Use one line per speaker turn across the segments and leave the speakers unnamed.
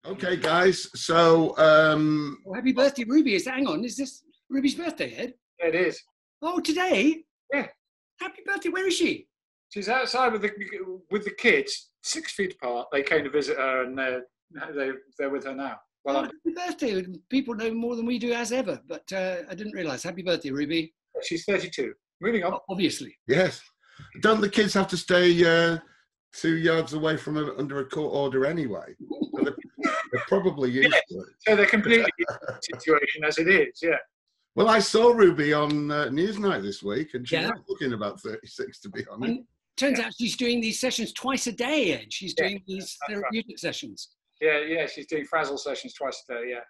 Okay, guys. So,
Oh, happy birthday, Ruby! Hang on, is this Ruby's birthday, Ed?
Yeah, it is.
Oh, today?
Yeah.
Happy birthday! Where is she?
She's outside with the kids, 6 feet apart. They came to visit her, and they're with her now. Well,
Happy birthday! People know more than we do, as ever. But I didn't realise. Happy birthday, Ruby!
she's 32. Moving on.
Obviously.
yes. Don't the kids have to stay 2 yards away from under a court order anyway? So they're probably used to it.
So they're completely used to the situation as it is. Yeah.
Well, I saw Ruby on Newsnight this week, and she's not looking about 36, to be honest.
And turns out she's doing these sessions twice a day, Ed. She's doing these therapeutic sessions.
Yeah, she's doing frazzle sessions twice a day, yeah.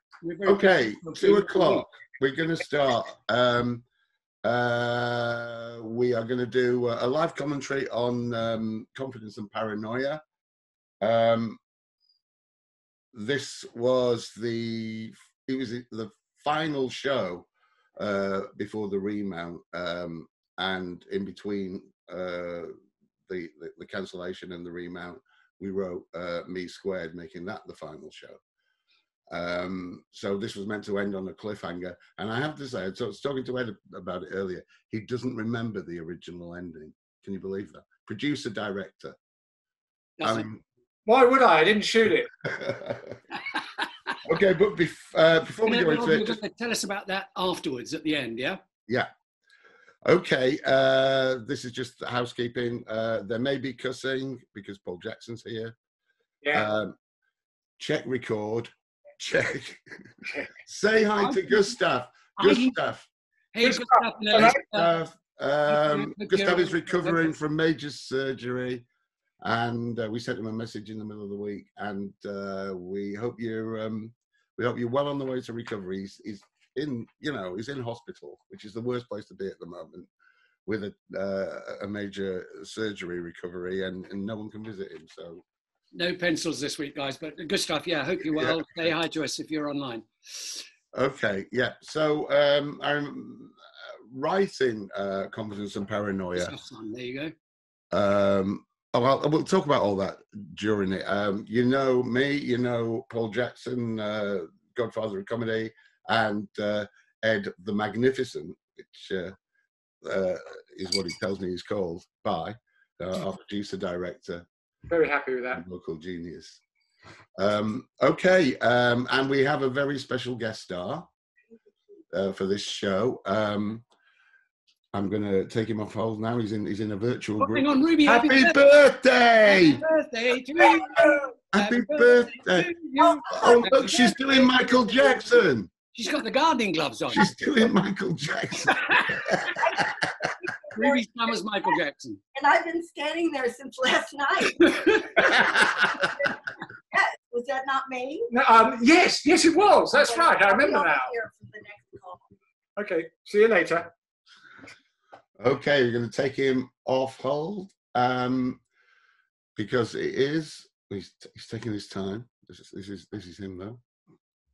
Okay, 2 o'clock. We're going to start. We are going to do a live commentary on confidence and paranoia. This was the final show before the remount, and in between the cancellation and the remount, we wrote Me Squared, making that the final show. So this was meant to end on a cliffhanger, and I have to say, I was talking to Ed about it earlier, he doesn't remember the original ending. Can you believe that? Producer, director. I mean,
why would I? I didn't shoot it.
Okay, but before we go into it,
just tell us about that afterwards at the end, yeah?
Yeah. Okay, this is just housekeeping. There may be cussing because Paul Jackson's here.
Yeah.
Check record. Check. Say hi to Gustav. Gustav.
Hey, Gustav.
Gustav is recovering from major surgery, and we sent him a message in the middle of the week, and we hope you're well on the way to recovery. He's in hospital, which is the worst place to be at the moment, with a major surgery recovery, and no one can visit him. So
no pencils this week, guys. But good stuff. Yeah, hope you're well. Say hi to us if you're online.
Okay, yeah. So I'm writing Confidence and Paranoia.
There you go.
We'll talk about all that during it. You know me, you know Paul Jackson, Godfather of Comedy, and Ed the Magnificent, which is what he tells me he's called by our producer director.
Very happy with that.
Local genius. Okay, and we have a very special guest star for this show. I'm going to take him off hold now. He's in a virtual group.
Hang on, Ruby.
Happy birthday!
Happy birthday to you!
Happy birthday! Oh, look, she's doing Michael Jackson.
She's got the gardening gloves on.
She's doing Michael Jackson.
Ruby's mum is Michael Jackson.
And I've been standing there since last night. Yes, was that not me?
No, yes, it was. That's right. I remember now.
Here for the next call.
Okay, see you later.
Okay, you're going to take him off hold because he's taking his time. This is him though.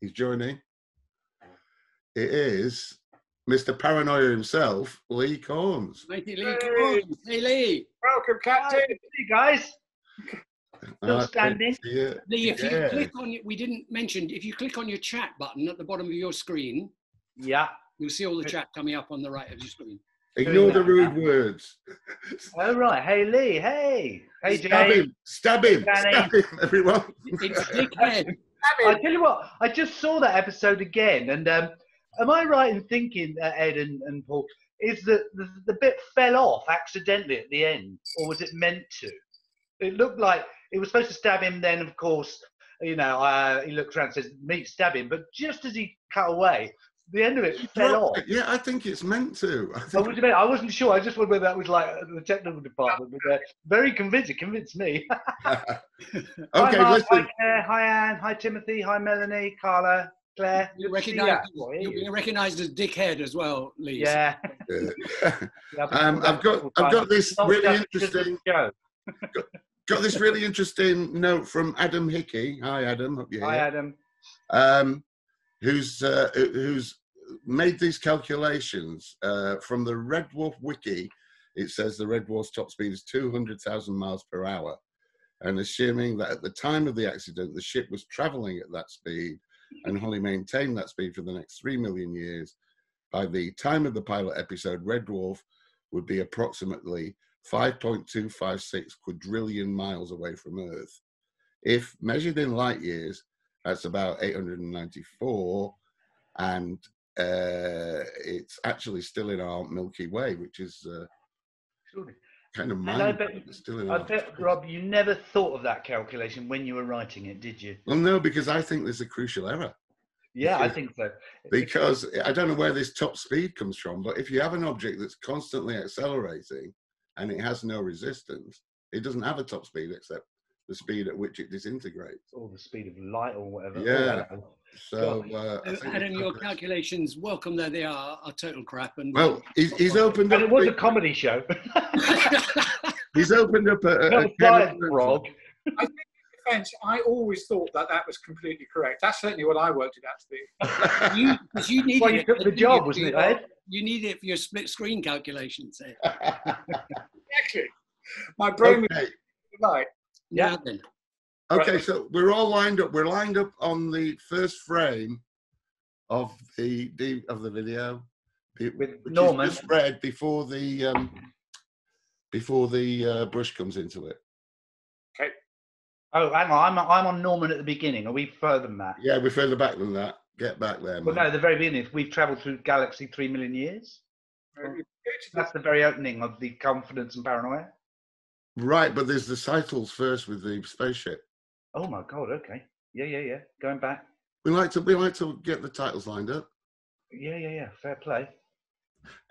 He's joining. It is Mr. Paranoia himself, Lee Corns.
Mighty Lee Corns. Hey, Lee.
Welcome, Captain.
Hey, guys. Still standing.
Lee, if you click on it, we didn't mention, if you click on your chat button at the bottom of your screen,
yeah,
you'll see all the chat coming up on the right of your screen.
Ignore the rude words.
Oh, right. Hey, Lee. Hey, Jay.
Stab him, everyone.
It's dickhead.
I tell you what, I just saw that episode again, and am I right in thinking, Ed and Paul, is that the bit fell off accidentally at the end, or was it meant to? It looked like it was supposed to stab him. Then, of course, he looks around and says, "Me, stab him." But just as he cut away, the end of it fell off.
Yeah, I think it's meant to.
I wasn't sure. I just wondered whether that was like the technical department. But very convinced. It convinced me.
Okay,
hi, Mark,
listen.
Hi, Claire. Hi, Anne. Hi, Timothy. Hi, Melanie. Carla. Claire.
You'll be recognised as dickhead as well, Lee.
Yeah.
I've got this really interesting. Got this really interesting note from Adam Hickey. Hi, Adam. Hope you're here.
Hi, Adam.
Who's made these calculations from the Red Dwarf wiki. It says the Red Dwarf's top speed is 200,000 miles per hour. and assuming that at the time of the accident, the ship was traveling at that speed and only maintained that speed for the next 3 million years, by the time of the pilot episode, Red Dwarf would be approximately 5.256 quadrillion miles away from Earth. If measured in light years, that's about 894, and it's actually still in our Milky Way, which is kind of mind.
I bet, Rob, you never thought of that calculation when you were writing it, did you?
Well, no, because I think there's a crucial error.
Yeah, I think so.
Because I don't know where this top speed comes from, but if you have an object that's constantly accelerating and it has no resistance, it doesn't have a top speed except the speed at which it disintegrates.
Or the speed of light or whatever.
Yeah.
So,
Adam, your calculations, welcome though they are total crap. And
well, he's opened up.
And it was a comedy show.
He's opened up a
Rob.
I think in defense, I always thought that was completely correct. That's certainly what I worked it out to be.
you needed
well, you took the job, wasn't it, Ed?
You needed it for your split screen calculations.
Exactly. My brain was right.
Yeah. Then.
Okay, so we're all lined up. We're lined up on the first frame of the video,
with Norman.
Just read before the brush comes into it.
Okay.
Oh, hang on. I'm on Norman at the beginning. Are we further than that?
Yeah, we're further back than that. Get back there, man.
Well, no, at the very beginning. We've travelled through the galaxy 3 million years. That's the very opening of the Confidence and Paranoia.
Right, but there's the titles first with the spaceship.
Oh my God! Okay. Yeah. Going back.
We like to get the titles lined up.
Yeah. Fair play.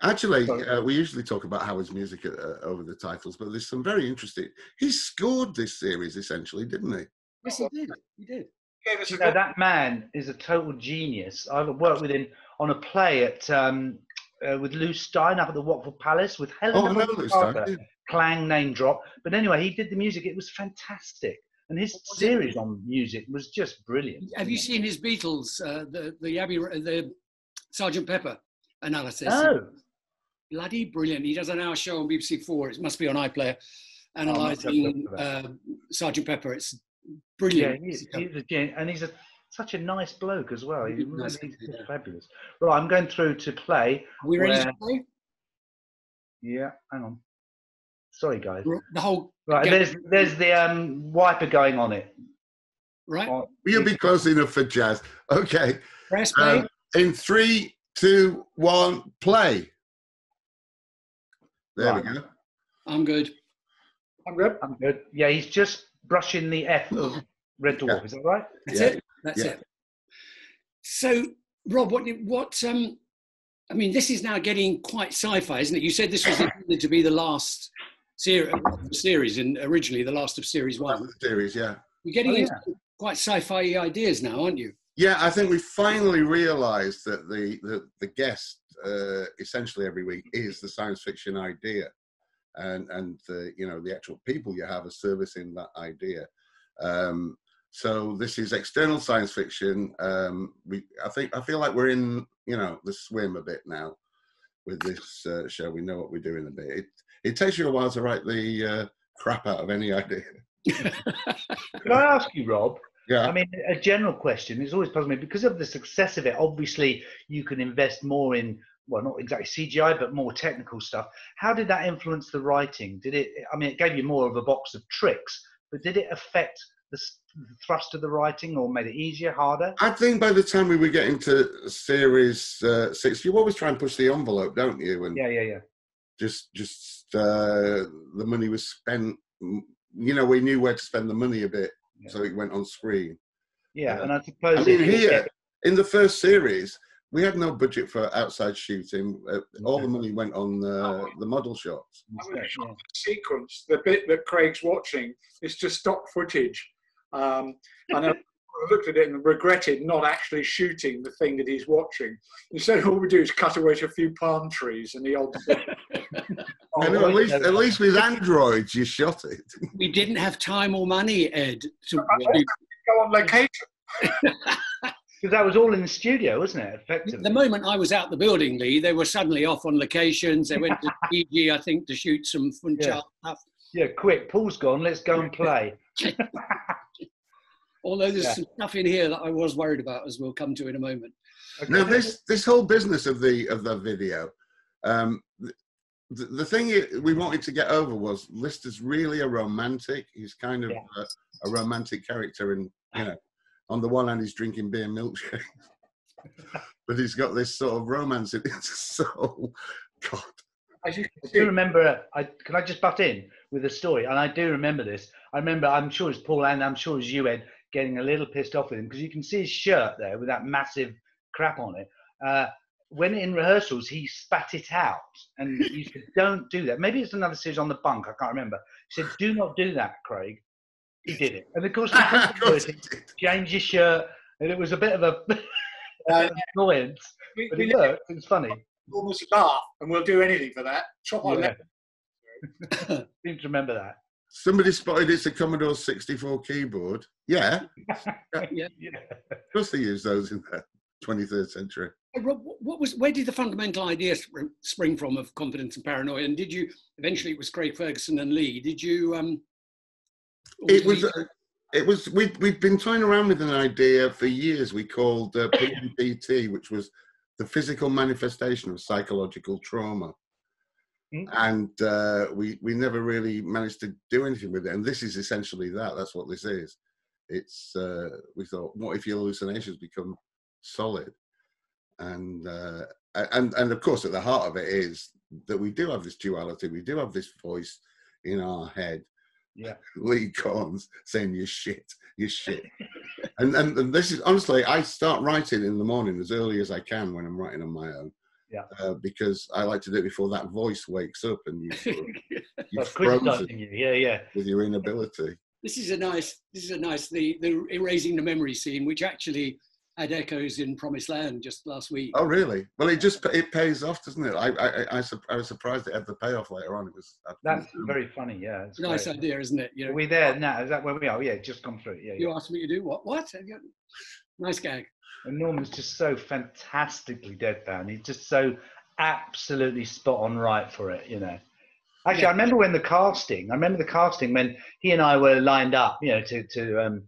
Actually, we usually talk about Howard's music over the titles, but there's some very interesting. He scored this series essentially, didn't he?
Yes, he did. He did.
You know, that man is a total genius. I've worked with him on a play at with Lou Stein up at the Watford Palace with Helen
Lou Stein.
Clang name drop. But anyway, he did the music. It was fantastic. And his series on music was just brilliant.
Have you seen his Beatles, the Sgt. Pepper analysis?
Oh.
Bloody brilliant. He does an hour show on BBC 4. It must be on iPlayer, analysing Sgt. Pepper. It's brilliant.
Yeah, and he's such a nice bloke as well. He's fabulous. Right, I'm going through to play.
Are we ready to play?
Yeah, hang on. Sorry, guys.
The whole
right. There's the wiper going on it.
Right.
You'll be close enough for jazz. Okay.
Press play.
In 3, 2, 1, play. There we go.
I'm good.
I'm good.
Yeah, he's just brushing the F of Red Dwarf. Yeah. Is that right?
That's it. So, Rob, what? I mean, this is now getting quite sci-fi, isn't it? You said this was intended to be the last series, and originally the last of Series 1.
Series, yeah.
You're getting into quite sci-fi ideas now, aren't you?
Yeah, I think we finally realised that the guest essentially every week is the science fiction idea, and the actual people you have are servicing that idea. So this is external science fiction. I feel like we're in the swim a bit now with this show. We know what we're doing a bit. It takes you a while to write the crap out of any idea.
Could I ask you, Rob?
Yeah.
I mean, a general question. It's always puzzled me because of the success of it. Obviously, you can invest more in, well, not exactly CGI, but more technical stuff. How did that influence the writing? Did it? I mean, it gave you more of a box of tricks, but did it affect the thrust of the writing, or made it easier, harder?
I think by the time we were getting to Series 6, you always try and push the envelope, don't you? And
yeah.
Just the money was spent. We knew where to spend the money a bit, so it went on screen.
Yeah, and I suppose
here in the first series, we had no budget for outside shooting. All the money went on the model shots.
The sequence, the bit that Craig's watching, is just stock footage. And I looked at it and regretted not actually shooting the thing that he's watching. Instead, all we do is cut away to a few palm trees and the odd.
I know, at least with androids, you shot it.
We didn't have time or money, Ed, to
go on location.
Because that was all in the studio, wasn't it? Effectively.
The moment I was out the building, Lee, they were suddenly off on locations. They went to PG, I think, to shoot some fun stuff.
Yeah, quick, Paul's gone. Let's go and play.
Although there's
Yeah.
some stuff in here that I was worried about, as we'll come to in a moment.
Okay.
Now, this whole business of the video, the thing we wanted to get over was Lister's really a romantic. He's kind of a romantic character, and on the one hand he's drinking beer milkshake, but he's got this sort of romance in his soul. God.
As you
I
can
do
see,
remember, can I just butt in with a story? And I do remember this. I remember, I'm sure it's Paul and I'm sure it's you, Ed, getting a little pissed off with him because you can see his shirt there with that massive crap on it. When in rehearsals, he spat it out and you said, don't do that. Maybe it's another series on the bunk, I can't remember. He said, do not do that, Craig. He did it. And of course, he changed his shirt and it was a bit of a annoyance, but it worked. It was funny.
almost laugh, and we'll do anything for that. Chop our leg.
Seem to remember that.
Somebody spotted it's a Commodore 64 keyboard. Yeah.
Yeah.
Of course they use those in the 23rd century.
Rob, where did the fundamental idea spring from of Confidence and Paranoia? And did you, eventually it was Craig Ferguson and Lee, did you...
We've been toying around with an idea for years we called PMPT, which was the physical manifestation of psychological trauma. And we never really managed to do anything with it. And this is essentially that. That's what this is. It's we thought, what if your hallucinations become solid? And of course, at the heart of it is that we do have this duality. We do have this voice in our head.
Yeah,
Lee Corns saying you're shit. and this is honestly, I start writing in the morning as early as I can when I'm writing on my own.
Yeah,
because I like to do it before that voice wakes up and you're
that's
frozen
you. Yeah.
with your inability.
This is a nice, the erasing the memory scene, which actually had echoes in Promised Land just last week.
Oh, really? Well, it pays off, doesn't it? I was surprised it had the payoff later on. It was
That's very funny. Yeah, it's
nice
great.
idea, isn't it? You know,
Are we there now? Is that where we are? Yeah, just come through. Yeah,
you asked me to do what? Nice gag.
And Norman's just so fantastically deadpan. He's just so absolutely spot on right for it, you know. Actually, I remember the casting when he and I were lined up, you know, to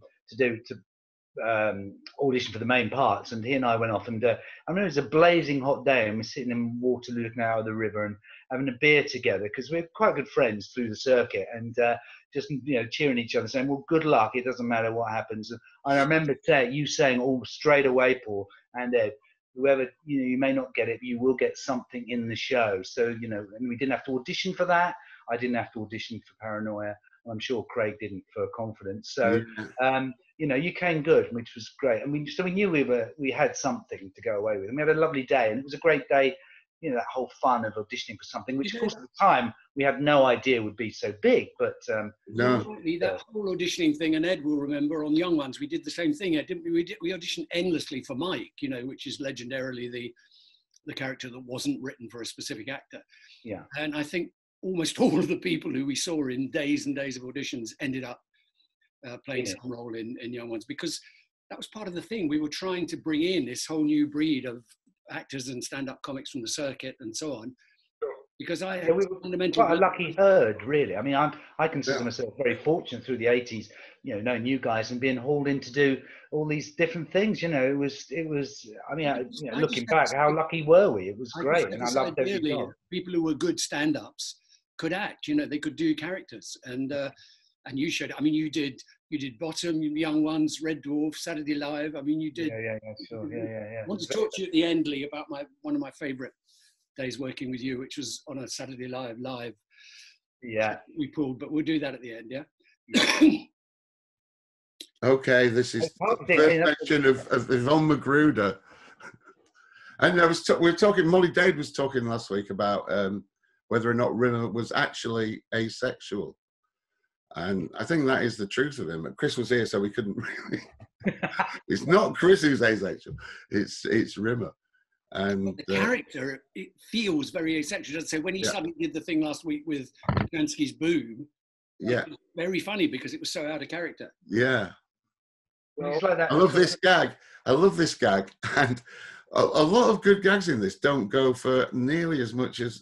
audition for the main parts, and he and I went off, and I remember it was a blazing hot day, and we're sitting in Waterloo looking out of the river and having a beer together because we're quite good friends through the circuit, and just, you know, cheering each other, saying, well, good luck, it doesn't matter what happens. And I remember you saying all straight away, Paul and Ed, whoever, you know, you may not get it, but you will get something in the show. So, you know, and we didn't have to audition for that. I didn't have to audition for Paranoia. I'm sure Craig didn't for Confidence. So, you know, you came good, which was great. And we knew we had something to go away with. And we had a lovely day, and it was a great day. You know, that whole fun of auditioning for something, which of course at the time we had no idea would be so big. But
no,
that whole auditioning thing, and Ed will remember on Young Ones, we did the same thing. Ed, didn't we? We auditioned endlessly for Mike, you know, which is legendarily the character that wasn't written for a specific actor.
Yeah,
and I think almost all of the people who we saw in days and days of auditions ended up playing some role in Young Ones, because that was part of the thing. We were trying to bring in this whole new breed of actors and stand-up comics from the circuit and so on, because I had
we were
fundamentally
quite a lucky herd, really. I mean, I consider myself very fortunate through the 80s, you know, knowing you guys and being hauled in to do all these different things. You know, it was. I mean, you know, looking back, how lucky were we? It was great, and I loved every job.
People who were good stand-ups could act. You know, they could do characters, and you showed. I mean, you did Bottom, Young Ones, Red Dwarf, Saturday Live. I mean, you did.
Yeah, sure. Yeah.
I want to talk to you at the end, Lee, about one of my favourite days working with you, which was on a Saturday Live.
Yeah.
We pulled, but we'll do that at the end, yeah?
Okay, this is the first mention of Yvonne Magruder. And we were talking, Molly Dade was talking last week about whether or not Rimmer was actually asexual. And I think that is the truth of him. Chris was here, so we couldn't really. It's not Chris who's asexual. It's Rimmer. And
the character, it feels very asexual. I'd say when he suddenly did the thing last week with Kansky's Boom, it was very funny because it was so out of character.
Yeah.
Well, like that.
I love this gag. And a lot of good gags in this don't go for nearly as much as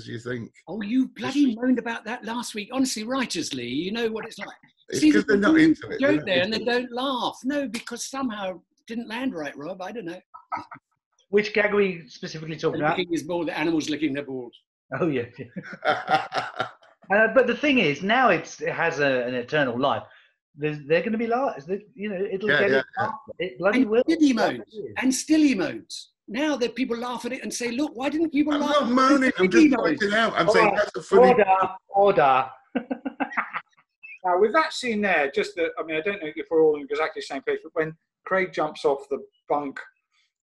you think.
Oh, you bloody moaned about that last week. Honestly, writers, Lee, you know what it's like.
It's
See,
because they're not into it.
joke there, and they don't laugh. No, because somehow it didn't land right, Rob. I don't know.
Which gag are we specifically talking about?
Licking his ball, the animals licking their balls.
Oh yeah. But the thing is, now it has an eternal life. They're going to be laughs. You know, it'll get it. It bloody
And
will.
still moans. And still he moans. Now that people laugh at it and say, "Look, why didn't people
I'm
laugh?"
not moaning. I'm just pointing out. I'm saying that's a funny.
Order.
Now, with that scene there, I mean, I don't know if we're all in exactly the same place, but when Craig jumps off the bunk,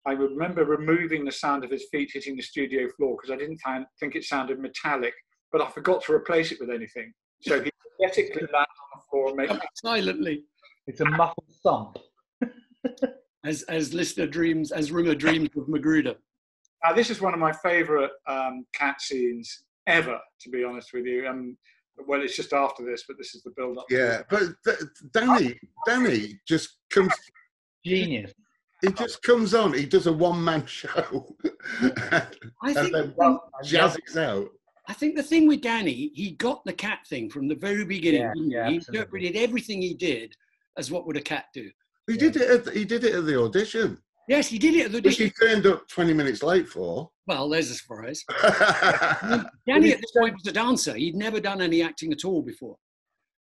I remember removing the sound of his feet hitting the studio floor because I didn't think it sounded metallic, but I forgot to replace it with anything. So he pathetically lands on the floor and makes
silently.
It's a muffled thump.
As listener dreams, as Rimmer dreams of Magruder.
Now, this is one of my favourite cat scenes ever, to be honest with you. Well, it's just after this, but this is the build-up.
Yeah, but Danny just comes.
Genius.
He just comes on. He does a one-man show,
I think
and then jazzes out.
I think the thing with Danny, he got the cat thing from the very beginning.
Yeah,
he
absolutely.
interpreted everything he did as what would a cat do.
He did it. He did it at the audition,
Yes, he did it at the
which
audition.
he turned up 20 minutes late for.
Well, there's a surprise. Danny at this point was a dancer. He'd never done any acting at all before.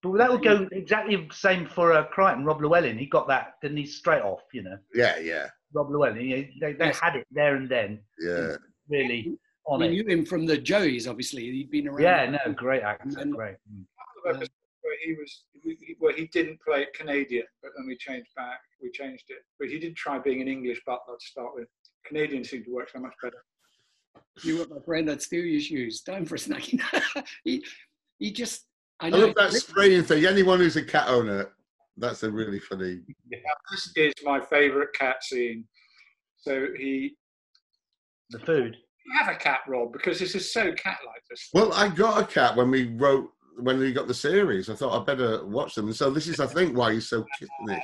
But that would go exactly the same for Crichton, Rob Llewellyn. He got that, didn't he, straight off, you know.
Yeah.
Rob Llewellyn, they had it there and then.
Yeah.
Really on
We
it.
knew him from the Joeys, obviously. He'd been around.
Yeah, no, great actor, great.
Where he didn't play it Canadian, but then we changed it. But he did try being an English butler to start with. Canadian seemed to work so much better.
You were my friend, I'd steal your shoes. Time for a snack. he just, I
love that spraying thing. Anyone who's a cat owner, that's a really funny.
Yeah, this is my favourite cat scene. So the
food.
You have a cat, Rob, because this is so cat-like.
Well, I got a cat when we got the series. I thought I'd better watch them. And so this is, I think, why he's so kittenish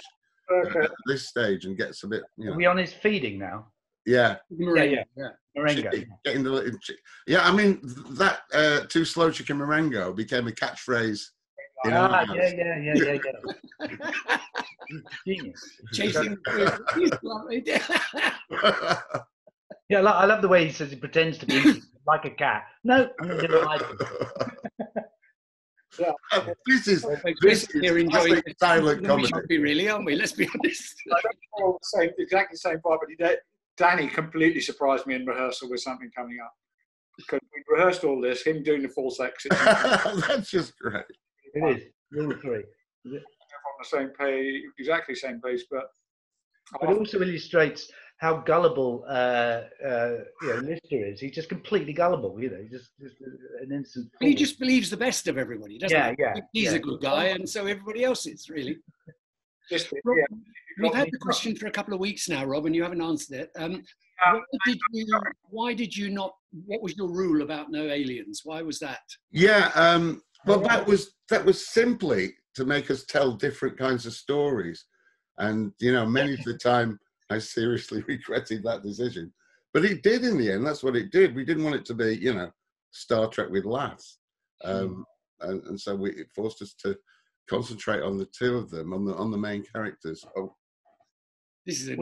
at this stage and gets a bit. You know.
Are we on his feeding now?
Yeah.
Yeah. Merengue.
I mean, that too slow chicken Marengo became a catchphrase.
Yeah.
Genius. Chasing.
Yeah, I love the way he says he pretends to be like a cat. No, I'm going to like it.
Yeah.
This is
enjoying
silent comedy.
We should be really, aren't we? Let's be honest.
I don't know exactly the same part, but Danny completely surprised me in rehearsal with something coming up. Because we rehearsed all this, him doing the false exit.
That's just great.
It is. Rule 3.
On the same page, exactly same page, but
it also illustrates how gullible Lister is. He's just completely gullible, you know. Just an instant.
He just believes the best of everybody, doesn't he?
Yeah.
He's a good guy, and so everybody else is really. We've had the question for a couple of weeks now, Rob, and you haven't answered it. Why did you not? What was your rule about no aliens? Why was that?
Yeah, well, that was simply to make us tell different kinds of stories, and many of the time I seriously regretted that decision, but it did in the end. That's what it did. We didn't want it to be, Star Trek with laughs, and so it forced us to concentrate on the two of them, on the main characters. Oh.
This is
a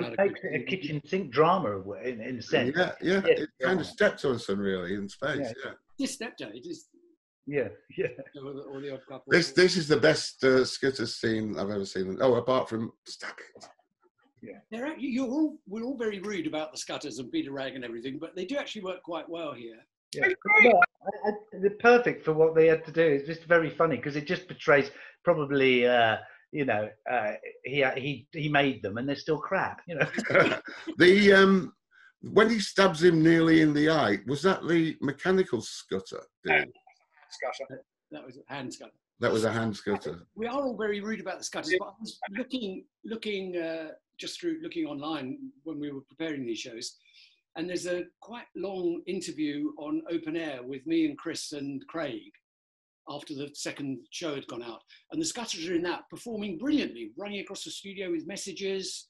kitchen sink drama in a sense.
Yeah. It kind of stepped on us, really, in space. Yeah.
Just stepped on it.
Yeah.
Or the odd couple.
This is the best Scooter scene I've ever seen. Oh, apart from Stop It.
Yeah. We're all very rude about the Scutters and Peter Ragg and everything, but they do actually work quite well here.
Yeah. They're perfect for what they had to do. It's just very funny because it just portrays probably he made them and they're still crap.
When he stabs him nearly in the eye, was that the mechanical scutter?
That
was a hand scutter.
That was a hand scutter.
We are all very rude about the scutters, but I was looking online when we were preparing these shows, and there's a quite long interview on Open Air with me and Chris and Craig after the second show had gone out, and the Scutters are in that performing brilliantly, running across the studio with messages,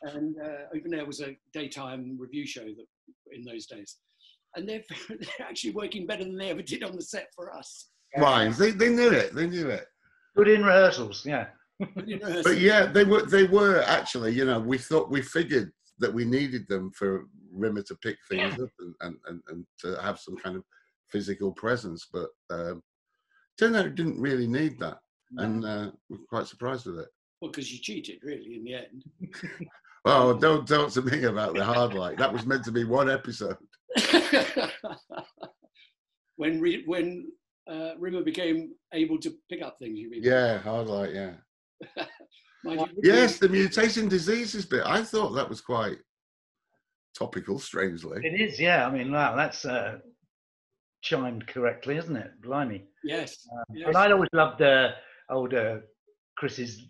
and Open Air was a daytime review show in those days, and they're actually working better than they ever did on the set for us.
Right, they knew it.
Good in rehearsals, yeah.
But yeah, they were actually, you know, we figured that we needed them for Rimmer to pick things up and to have some kind of physical presence, but turned out it didn't really need that, and we're quite surprised with it.
Well, because you cheated, really, in the end.
Oh, don't talk to me about the hard light. That was meant to be one episode.
when Rimmer became able to pick up things, you mean?
Yeah, hard light, yeah.
Mind you,
Yes, the mutation diseases bit. I thought that was quite topical, strangely.
It is, yeah. I mean, wow, that's chimed correctly, isn't it? Blimey.
Yes. Yes.
And I always loved older Chris's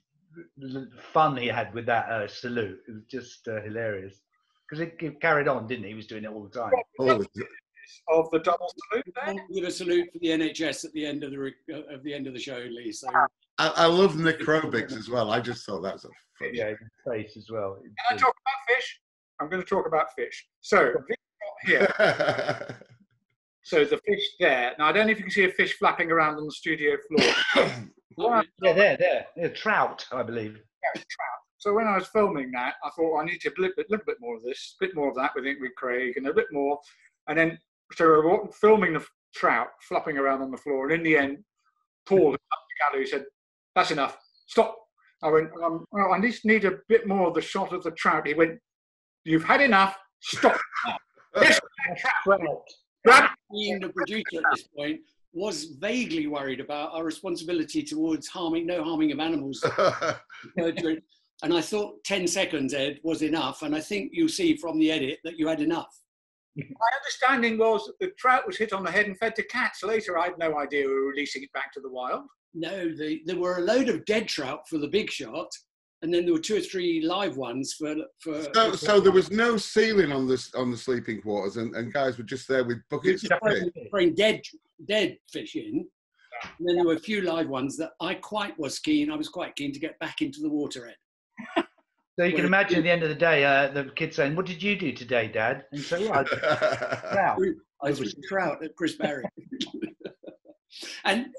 fun he had with that salute. It was just hilarious. Because it carried on, didn't he? He was doing it all the time.
Oh,
Of the double salute there.
Give a salute for the NHS at the end of the show, Lee. So
I love necrobics as well. I just thought that was a funny.
Yeah, his face as well.
Can I talk about fish? I'm going to talk about fish. So this here. So the fish there. Now I don't know if you can see a fish flapping around on the studio floor.
Yeah, there. Yeah, trout, I believe.
Yeah, it's trout. So when I was filming that, I thought I need to look a bit more of this, a bit more of that with Craig, and a bit more. And then so we're filming the trout flopping around on the floor, and in the end, Paul up the gallery said, "That's enough. Stop." I went, "Well, I just need a bit more of the shot of the trout." He went, "You've had enough. Stop." This trout.
being the producer at this point, was vaguely worried about our responsibility towards no harming of animals. And I thought 10 seconds, Ed, was enough. And I think you'll see from the edit that you had enough.
My understanding was that the trout was hit on the head and fed to cats. Later, I had no idea we were releasing it back to the wild.
No, there were a load of dead trout for the big shot. And then there were 2 or 3 live ones for.
So there was no ceiling on the sleeping quarters, and guys were just there with buckets of fish.
Throwing dead fish in, and then there were a few live ones that I was quite keen to get back into the water, Ed.
So you can imagine at the end of the day, the kid saying, "What did you do today, Dad?" And so, "Well,
I was trout at Chris Barry." And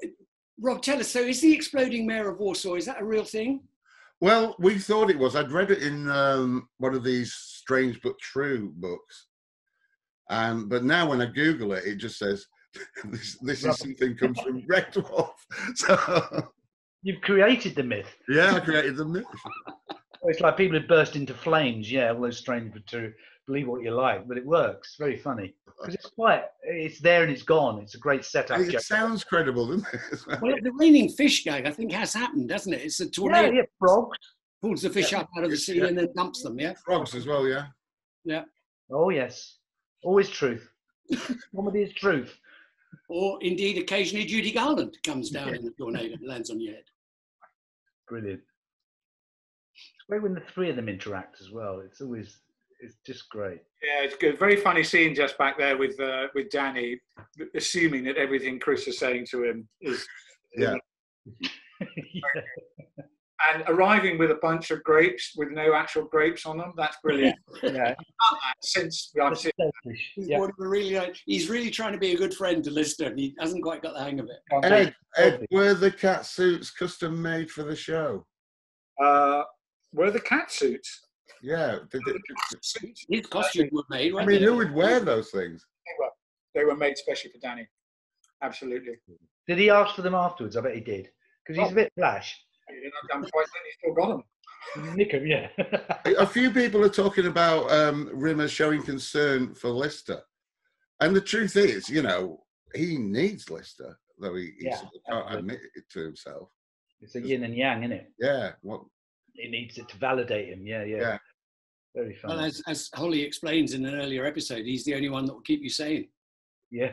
Rob, tell us. So, is the exploding mayor of Warsaw? Is that a real thing?
Well, we thought it was. I'd read it in one of these strange but true books, but now when I Google it, it just says this is something comes from Red Dwarf. So
you've created the myth.
Yeah, I created the myth.
It's like people who burst into flames. Yeah, all those strange but true. Believe what you like, but it works. Very funny because it's there and it's gone. It's a great setup.
It sounds credible, doesn't it?
Well, the raining fish gag, I think, has happened, doesn't it? It's a tornado.
Yeah, frogs.
Pulls the fish up out of the sea and then dumps them, yeah?
Frogs as well, yeah.
Yeah.
Oh, yes. Always truth. Comedy is truth.
Or indeed, occasionally Judy Garland comes down in the tornado and lands on your head.
Brilliant. It's great when the 3 of them interact as well. It's just great.
Yeah, it's good. Very funny scene just back there with Danny, assuming that everything Chris is saying to him is.
Yeah.
And arriving with a bunch of grapes with no actual grapes on them. That's brilliant.
Yeah.
Since I've seen
He's really trying to be a good friend to Lister, and he hasn't quite got the hang of it.
Ed, were the cat suits custom made for the show?
Were the cat suits?
Yeah.
His costumes were made.
I mean, who would wear those things?
They were made specially for Danny. Absolutely.
Did he ask for them afterwards? I bet he did. Because he's a bit flash.
I'm quite certain he still got them.
Nick him, yeah.
A few people are talking about Rimmer showing concern for Lister. And the truth is, he needs Lister, though he sort of can't admit it to himself.
It's a yin and yang, isn't it?
Yeah.
He needs it to validate him. Yeah. Very funny.
Well, as Holly explains in an earlier episode, he's the only one that will keep you sane.
Yeah.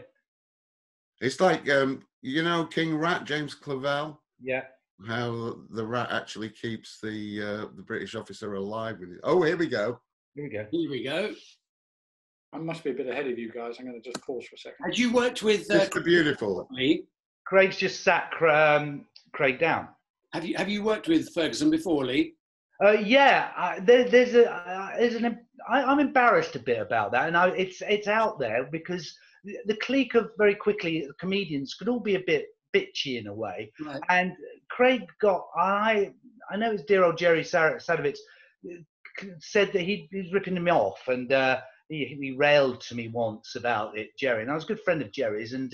It's like, King Rat, James Clavell.
Yeah.
How the rat actually keeps the British officer alive with it. Oh, here we go.
Here we go.
I must be a bit ahead of you guys. I'm going to just pause for a second.
Had you worked with
Mr. Beautiful?
Craig's just sat Craig down.
Have you worked with Ferguson before, Lee?
Yeah. I'm embarrassed a bit about that, and it's out there because the clique of very quickly comedians could all be a bit bitchy in a way,
right.
And Craig got, I know it's dear old Jerry Sadowitz said that he's ripping him off, and he railed to me once about it, Jerry, and I was a good friend of Jerry's, and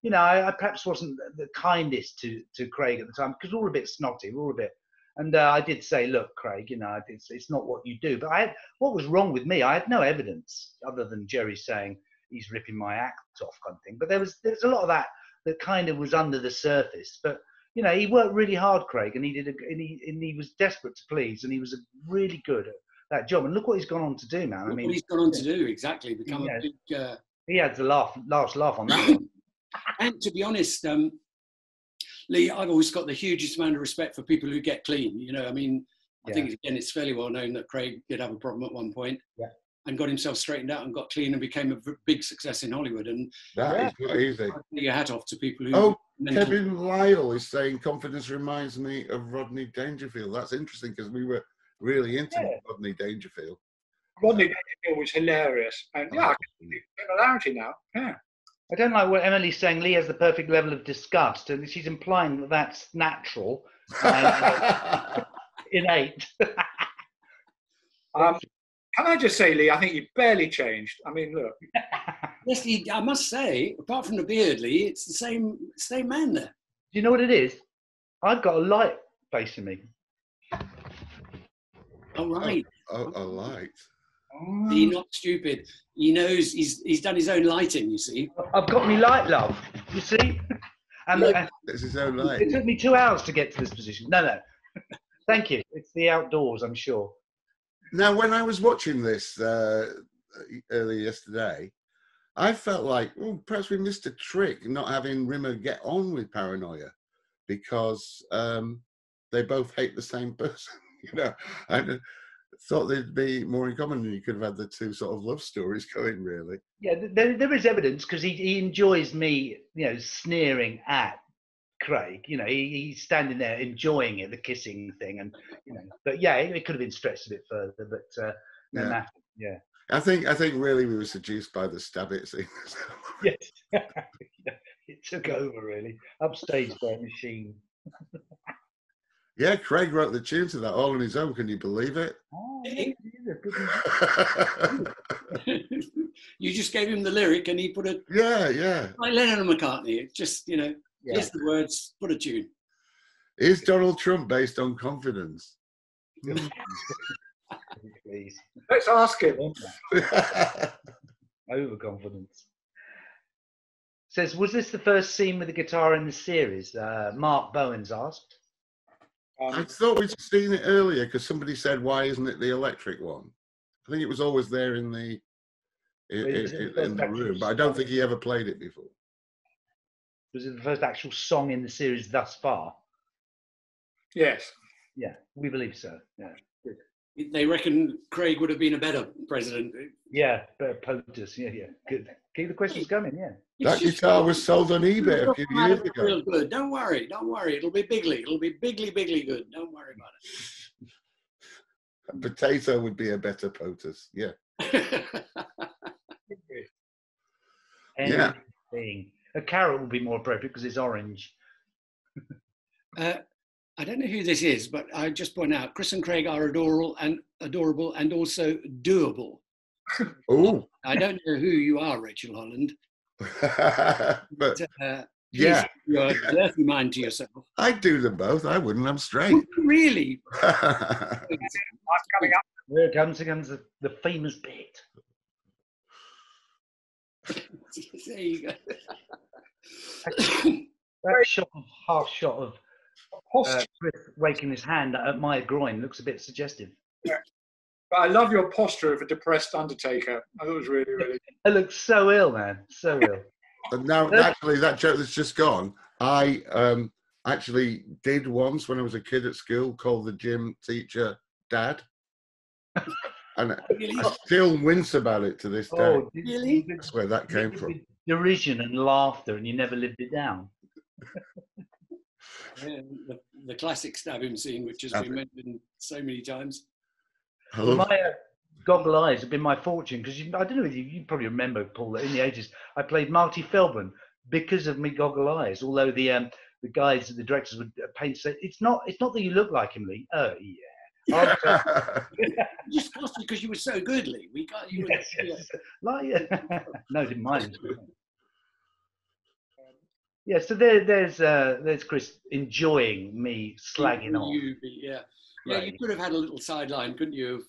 you know, I perhaps wasn't the kindest to Craig at the time, because we're all a bit snotty, we're all a bit, and I did say, look, Craig, you know, it's not what you do, but what was wrong with me, I had no evidence other than Jerry saying he's ripping my act off kind of thing, but there's a lot of that kind of was under the surface, but you know, he worked really hard, Craig, and he was desperate to please, and he was really good at that job. And look what he's gone on to do, man. I mean,
what he's gone on to do, exactly, become a big.
He had the last laugh on that one.
And to be honest, Lee, I've always got the hugest amount of respect for people who get clean. You know, I mean, I think again, it's fairly well known that Craig did have a problem at one point.
Yeah.
And got himself straightened out and got clean and became a big success in Hollywood. And
that is not easy.
I take your hat off to people who.
Oh, Kevin Lyle is saying confidence reminds me of Rodney Dangerfield. That's interesting because we were really into Rodney Dangerfield.
Rodney Dangerfield was hilarious, and I can see similarity now. Yeah.
I don't like what Emily's saying. Lee has the perfect level of disgust, and she's implying that that's natural, innate.
Can I just say, Lee, I think you barely changed. I mean, look.
Yes, I must say, apart from the beard, Lee, it's the same man there.
Do you know what it is? I've got a light facing me.
All right.
A light.
He's not stupid. He knows he's done his own lighting, you see.
I've got me light, love. You see? And
It's his own light.
it took me 2 hours to get to this position. No. Thank you. It's the outdoors, I'm sure.
Now, when I was watching this earlier yesterday, I felt like, perhaps we missed a trick not having Rimmer get on with Paranoia, because they both hate the same person. You know, I thought they'd be more in common, and you could have had the two sort of love stories going, really.
Yeah, there is evidence, because he enjoys me, you know, sneering at Craig. You know, he's standing there enjoying it, the kissing thing, and you know. But yeah, it could have been stretched a bit further. But no matter. Yeah.
I think really we were seduced by the stab it scene.
Yes. It took over, really. Upstaged by a machine.
Yeah, Craig wrote the tune to that all on his own. Can you believe it?
Oh,
You just gave him the lyric and he put a...
Yeah.
Like Lennon and McCartney. It's just, you know, here's the words, put a tune.
Is Donald Trump based on confidence?
Please.
Let's ask him.
Overconfidence. Says, was this the first scene with the guitar in the series? Mark Bowen's asked.
I thought we'd seen it earlier because somebody said, "Why isn't it the electric one?" I think it was always there in the room, but I don't think he ever played it before.
Was it the first actual song in the series thus far?
Yes.
Yeah, we believe so. Yeah. Good.
They reckon Craig would have been a better president.
Yeah, better POTUS. Yeah. Good. Keep the questions coming. Yeah.
That guitar was sold on eBay a few years ago.
Real good. Don't worry. It'll be bigly. It'll be bigly good. Don't worry about it.
A potato would be a better POTUS. Yeah.
Anything. A carrot would be more appropriate because it's orange.
I don't know who this is, but I just point out Chris and Craig are adorable and also doable.
Oh.
I don't know who you are, Rachel Holland.
But
yeah, you're a dirty mind to yourself.
I'd do them both. I wouldn't. I'm straight.
Really?
Here comes the famous bit.
There you go.
That half shot of Chris waking his hand at my groin looks a bit suggestive.
Yeah. But I love your posture of a depressed Undertaker. I thought it was really, really...
It looks so ill, man. So ill.
And now, actually, that joke that's just gone, I actually did once when I was a kid at school, call the gym teacher Dad. And I still wince about it to this day.
Oh,
really?
That's where that came from.
Derision and laughter, and you never lived it down.
The classic stabbing scene, which has been mentioned so many times.
My goggle eyes have been my fortune, because I don't know if you probably remember, Paul, that in the 80s I played Marty Feldman because of my goggle eyes, although the the guys, the directors would paint. Say, it's not that you look like him, Lee. Oh yeah.
Just cast because you were so good, Lee. We got you.
Yes, yes. Like, no, didn't mind. Yeah, so there's Chris enjoying me slagging off.
Yeah,
Right.
you could have had a little sideline, couldn't you, of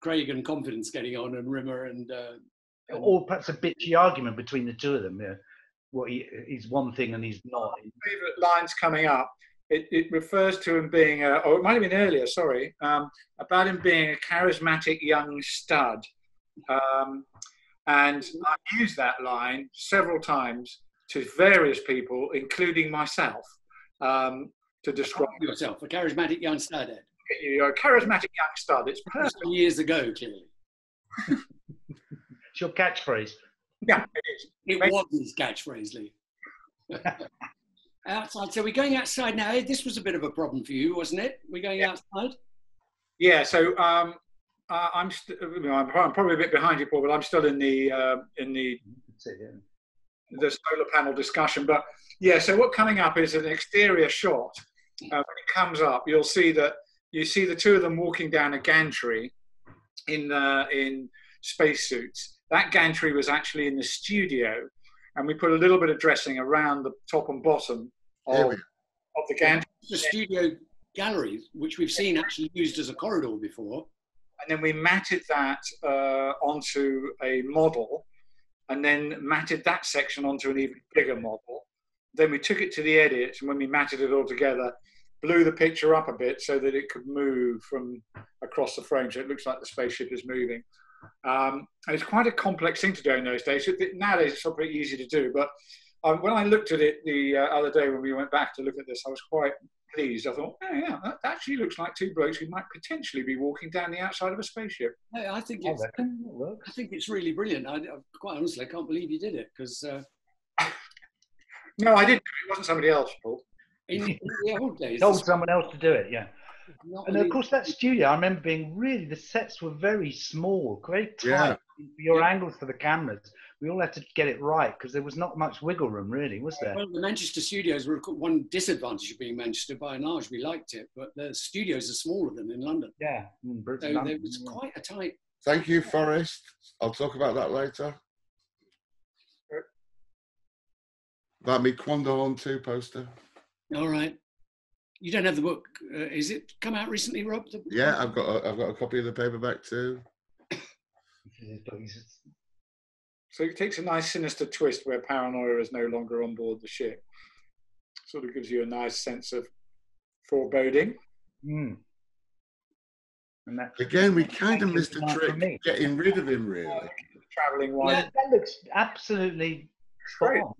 Craig and Confidence getting on, and Rimmer and
or perhaps a bitchy argument between the two of them. Yeah, what he's one thing and he's not.
Favourite lines coming up. It refers to him being, or it might have been earlier. Sorry, about him being a charismatic young stud, and I've used that line several times to various people, including myself, to describe
yourself, a charismatic young stud. Ed.
You're a charismatic young stud. It's personal.
Years ago, clearly.
It's your catchphrase.
Yeah, it is.
It was his catchphrase, Lee. Outside. So we're going outside now. Ed, this was a bit of a problem for you, wasn't it? We're going outside.
Yeah. So I'm probably a bit behind you, Paul, but I'm still in the solar panel discussion. But yeah, so what coming up is an exterior shot. When it comes up, you'll see that you see the two of them walking down a gantry in spacesuits. That gantry was actually in the studio, and we put a little bit of dressing around the top and bottom of the gantry.
The studio gallery, which we've seen actually used as a corridor before.
And then we matted that onto a model, and then matted that section onto an even bigger model. Then we took it to the edit, and when we matted it all together, blew the picture up a bit so that it could move from across the frame, so it looks like the spaceship is moving. And it's quite a complex thing to do in those days. Nowadays, it's not pretty easy to do, but when I looked at it the other day when we went back to look at this, I was quite pleased. I thought, oh yeah, that actually looks like two blokes who might potentially be walking down the outside of a spaceship.
I think it's really brilliant. Quite honestly, I can't believe you did it because.
No, I didn't. It wasn't somebody else, Paul.
In the old days,
told someone else to do it. Yeah. And of course, that studio, I remember being really, the sets were very small, very tight. Yeah. Your angles for the cameras, we all had to get it right because there was not much wiggle room, really, was there?
Well, the Manchester studios were one disadvantage of being Manchester. By and large, we liked it, but the studios are smaller than in London.
Yeah,
so there was quite a tight.
Thank you, Forrest. I'll talk about that later. About me Quando on 2 poster.
All right. You don't have the book. Is it come out recently, Rob?
Yeah, I've got a copy of the paperback too.
So it takes a nice sinister twist where Paranoia is no longer on board the ship. Sort of gives you a nice sense of foreboding.
Mm.
And again, we kind of missed a trick getting rid of him, really.
Traveling wine.
Yeah, that looks absolutely spot on.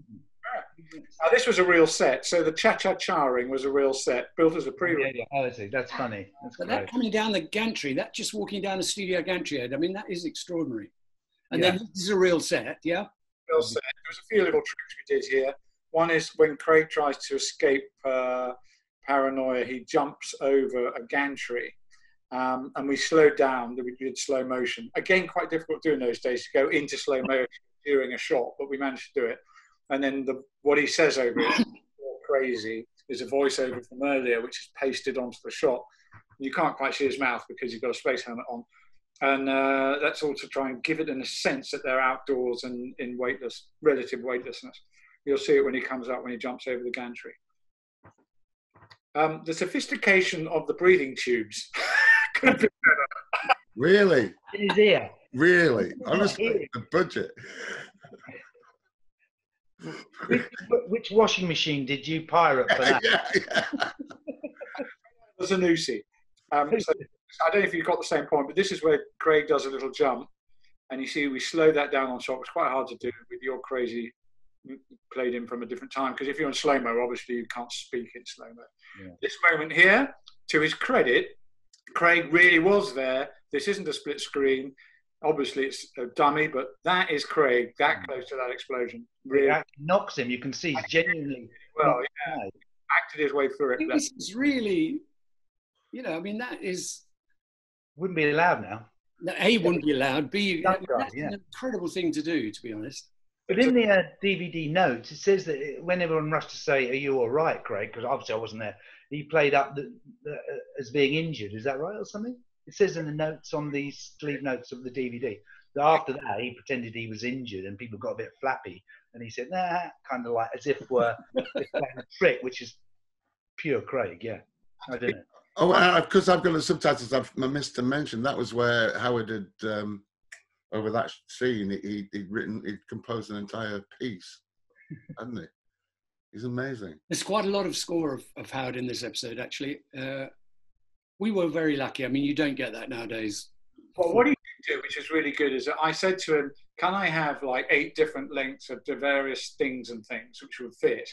Now, this was a real set. So the cha-cha-cha-ring was a real set, built as a pre-release.
Yeah, that's funny.
But that coming down the gantry, that just walking down a studio gantry, Ed, I mean, that is extraordinary. And then this is a real set, yeah?
Real set. There was a few little tricks we did here. One is when Craig tries to escape Paranoia, he jumps over a gantry. And we slowed down, we did slow motion. Again, quite difficult to do in those days, to go into slow motion during a shot, but we managed to do it. And then what he says over it, more crazy, is a voiceover from earlier, which is pasted onto the shot. You can't quite see his mouth because he's got a space helmet on. And that's all to try and give it a sense that they're outdoors and in relative weightlessness. You'll see it when he comes up, when he jumps over the gantry. The sophistication of the breathing tubes could be better.
Really?
In his ear.
Really? Honestly, the budget.
Which washing machine did you pirate for that?
There's a Nusi. So I don't know if you got the same point, but this is where Craig does a little jump, and you see we slow that down on shot. It's quite hard to do with your crazy played in from a different time, because if you're in slow-mo, obviously you can't speak in slow-mo. Yeah. This moment here, to his credit, Craig really was there. This isn't a split screen. Obviously, it's a dummy, but that is Craig, that close to that explosion. Really
it knocks him. You can see he's genuinely
acted his way through it.
This is really, I mean, that is...
Wouldn't be allowed now.
A, wouldn't be allowed. B, that's an incredible thing to do, to be honest.
But in the DVD notes, it says that when everyone rushed to say, "Are you all right, Craig?" Because obviously I wasn't there, he played up as being injured. Is that right or something? It says in the notes on the sleeve notes of the DVD that after that he pretended he was injured and people got a bit flappy, and he said, "Nah," kind of like as if we're playing a trick, which is pure Craig. Yeah, I don't know.
Oh, because I've got the subtitles, I missed to mention that was where Howard had. Over that scene, he'd composed an entire piece, hadn't he? He's amazing.
There's quite a lot of score of Howard in this episode, actually. We were very lucky. I mean, you don't get that nowadays.
Well, what he did do, which is really good, is that I said to him, "Can I have like 8 different lengths of the various things and things which would fit?"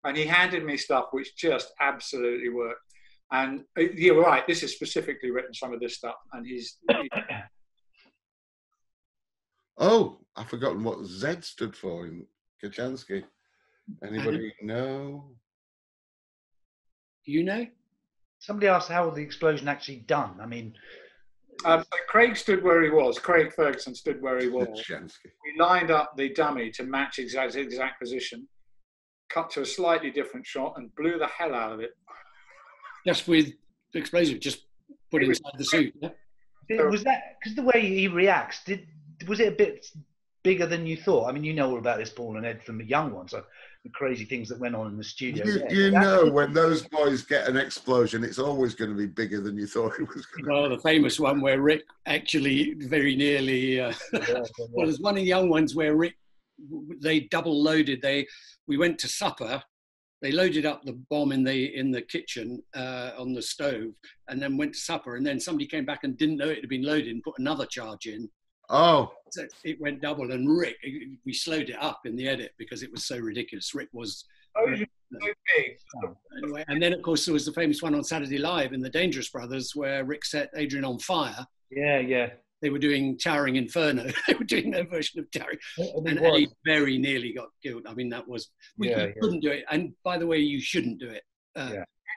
And he handed me stuff which just absolutely worked. And you're right, this is specifically written, some of this stuff, and he's
Oh, I've forgotten what Z stood for in Kachansky. Anybody know?
You know?
Somebody asked how was the explosion actually done. I mean,
so Craig stood where he was. Craig Ferguson stood where he was.
Kachansky.
We lined up the dummy to match exact position, cut to a slightly different shot, and blew the hell out of it.
Just with explosive, just put inside the suit. Yeah?
was that because the way he reacts? Was it a bit bigger than you thought? I mean, you know all about this, Paul and Ed, from the young ones, so the crazy things that went on in the studio.
You know, when those boys get an explosion, it's always going to be bigger than you thought it was going to be.
Well, the famous one where Rick actually very nearly... Well, there's one of the young ones where Rick, they double loaded. We went to supper. They loaded up the bomb in the kitchen on the stove and then went to supper. And then somebody came back and didn't know it had been loaded and put another charge in.
Oh.
So it went double. And Rick, we slowed it up in the edit because it was so ridiculous. Rick was...
so big.
Anyway, and then, of course, there was the famous one on Saturday Live in the Dangerous Brothers where Rick set Adrian on fire.
Yeah.
They were doing Towering Inferno. They were doing their version of Towering. And Eddie very nearly got killed. I mean, that was... We couldn't do it. And by the way, you shouldn't do it.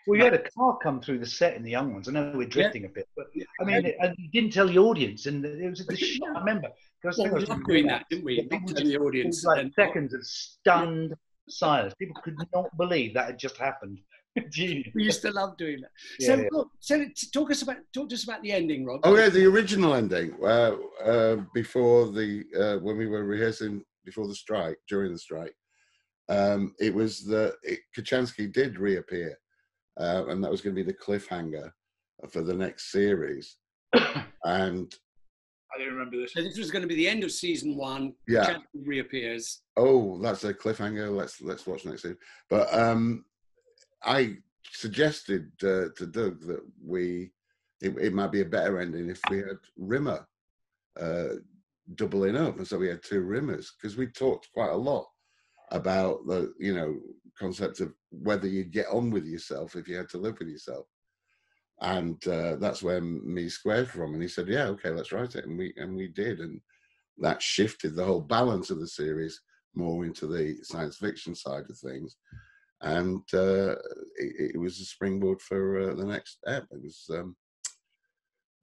Well, you had a car come through the set in the young ones. I know we're drifting a bit, but I mean, and you didn't tell the audience, and it was a shot. I remember.
Well, we loved doing that, didn't we? Not telling the audience.
Like seconds of stunned silence. People could not believe that had just happened. Genius.
We used to love doing that. So talk to us about the ending, Rob.
Oh yeah, the original ending. Before when we were rehearsing before the strike, during the strike, it was Kachansky did reappear. And that was going to be the cliffhanger for the next series. And
I don't remember this.
So this was going to be the end of season 1.
Yeah.
Kachansky reappears.
Oh, that's a cliffhanger. Let's watch next season. But I suggested to Doug that it might be a better ending if we had Rimmer doubling up, and so we had 2 Rimmers because we talked quite a lot about the concept of whether you'd get on with yourself if you had to live with yourself, and that's where me squared from. And he said, "Yeah, okay, let's write it," and we did, and that shifted the whole balance of the series more into the science fiction side of things, and it was a springboard for the next ep. It was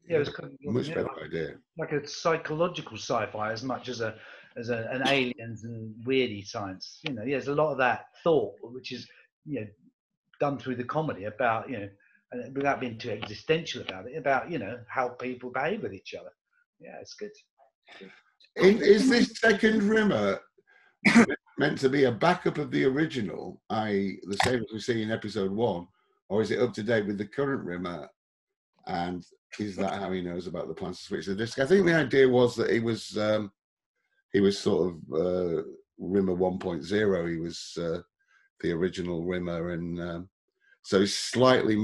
it was kind of,
much better idea,
like a psychological sci-fi as much as an aliens and weirdy science. There's a lot of that thought, which is done through the comedy about and without being too existential about it, about how people behave with each other. Yeah, it's good.
Is this second Rimmer meant to be a backup of the original, i.e. the same as we see in episode 1, or is it up to date with the current Rimmer? And is that how he knows about the plans to switch the disc? I think the idea was that he was sort of Rimmer 1.0. He was the original Rimmer, and so he's slightly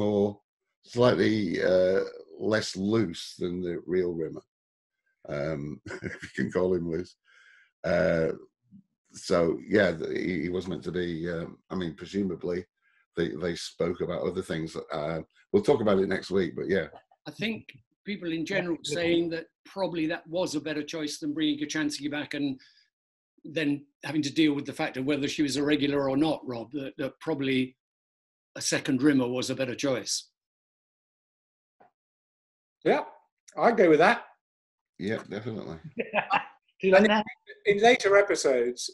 less loose than the real Rimmer, if you can call him loose. So yeah, he was meant to be. I mean, presumably they spoke about other things. We'll talk about it next week, but yeah.
I think people in general saying that probably that was a better choice than bringing Kachansky back and then having to deal with the fact of whether she was a regular or not, Rob, that probably a second Rimmer was a better choice.
Yeah, I'd go with that.
Yeah, definitely.
Do you like
And
that?
in later episodes,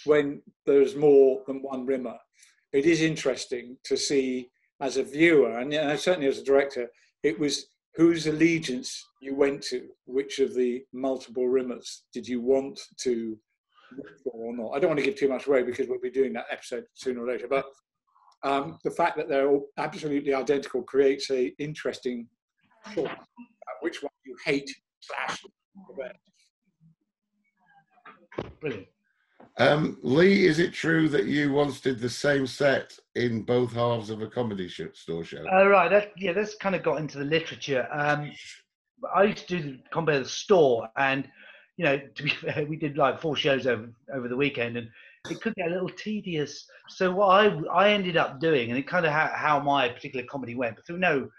when there's more than one rimmer, it is interesting to see as a viewer, and certainly as a director, it was whose allegiance you went to, which of the multiple rimmers did you want to root for or not. I don't want to give too much away because we'll be doing that episode sooner or later, but the fact that they're all absolutely identical creates a interesting choice about which one you hate / the best.
Brilliant.
Lee, is it true that you once did the same set in both halves of a comedy store show?
Right. That's kind of got into the literature. I used to do compare the store, and to be fair, we did like 4 shows over the weekend, and it could get a little tedious. So what I ended up doing, and it kind of how my particular comedy went, but through no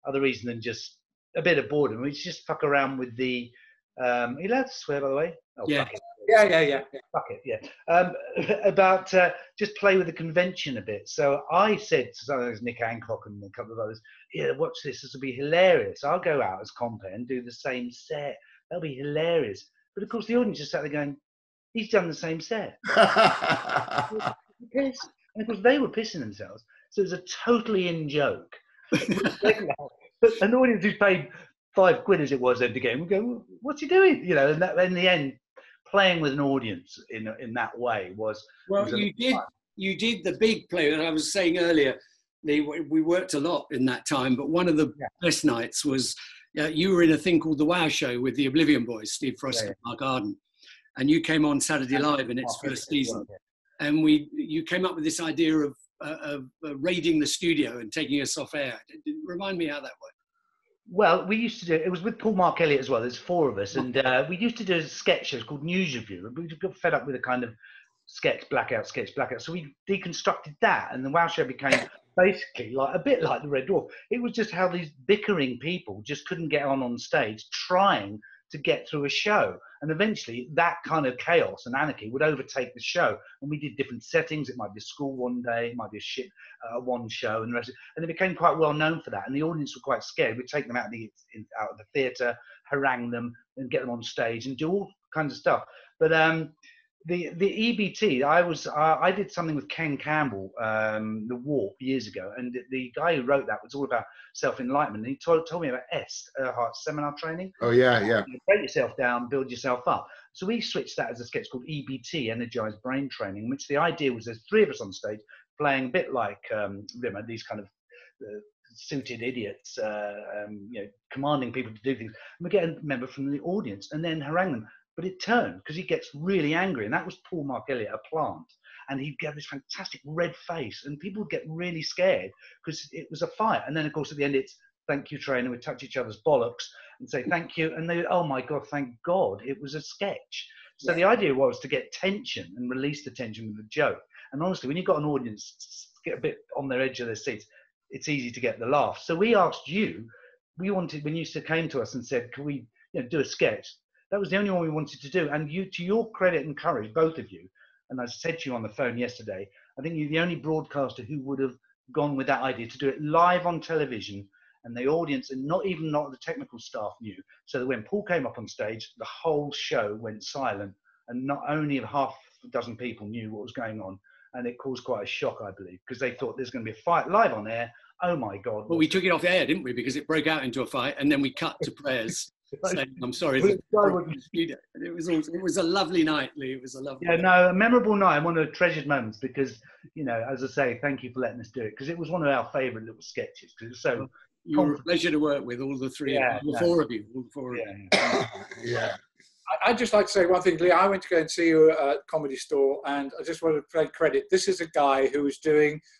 other reason than just a bit of boredom, we just fuck around with the. Are you allowed to swear, by the way? Oh,
Yeah.
fuck it.
Yeah.
Fuck it, yeah. About just play with the convention a bit. So I said to some of those Nick Hancock and a couple of others, yeah, watch this. This will be hilarious. I'll go out as compere and do the same set. That'll be hilarious. But of course, the audience just sat there going, he's done the same set. And of course, they were pissing themselves. So it was a totally in joke. But an audience who paid £5 as it was then to get him would go, what's he doing? And that, in the end, playing with an audience in that way was.
Well,
was
you did the big play that I was saying earlier. We worked a lot in that time, but one of the best nights was you were in a thing called The Wow Show with the Oblivion Boys, Steve Frost and Mark Arden, and you came on Saturday Live in its first season, and you came up with this idea of raiding the studio and taking us off air. Remind me how that worked.
Well, we used to do it was with Paul Mark Elliott as well. There's 4 of us, and we used to do a sketch show called News Review. And we got fed up with a kind of sketch blackout. So we deconstructed that, and the Wow Show became basically like a bit like the Red Dwarf. It was just how these bickering people just couldn't get on stage, trying to get through a show, and eventually that kind of chaos and anarchy would overtake the show. And we did different settings. It might be a school one day, it might be a ship one show, and the rest. And it became quite well known for that. And the audience were quite scared. We'd take them out of the theatre, harangue them, and get them on stage and do all kinds of stuff. But the EBT, I did something with Ken Campbell, The Warp, years ago, and the guy who wrote that was all about self-enlightenment. And he told me about Earhart's seminar training.
Oh yeah.
You break yourself down, build yourself up. So we switched that as a sketch called EBT, Energized Brain Training, in which the idea was there's 3 of us on stage playing a bit like these kind of suited idiots, commanding people to do things. And we get a member from the audience and then harangue them. But it turned because he gets really angry, and that was Paul Mark Elliott, a plant, and he'd get this fantastic red face, and people would get really scared because it was a fight. And then, of course, at the end, it's thank you, trainer. We touch each other's bollocks and say thank you, and they, oh my God, thank God, it was a sketch. So the idea was to get tension and release the tension with a joke. And honestly, when you've got an audience get a bit on their edge of their seats, it's easy to get the laugh. So we asked you, when you came to us and said, can we do a sketch? That was the only one we wanted to do. And you, to your credit and courage, both of you, and I said to you on the phone yesterday, I think you're the only broadcaster who would have gone with that idea to do it live on television, and the audience, and not the technical staff knew. So that when Paul came up on stage, the whole show went silent, and not only half a dozen people knew what was going on, and it caused quite a shock, I believe, because they thought there's going to be a fight live on air. Oh my God.
Well, we took it off air, didn't we? Because it broke out into a fight, and then we cut to prayers. Saying, I'm sorry. It was a lovely night, Lee. It was a lovely night.
A memorable night, one of the treasured moments, because, as I say, thank you for letting us do it, because it was one of our favourite little sketches. Because it was so.
You were a pleasure to work with, all the 4 of you. All 4 of you.
Yeah.
I'd just like to say one thing, Lee. I went to go and see you at Comedy Store, and I just want to play credit. This is a guy who was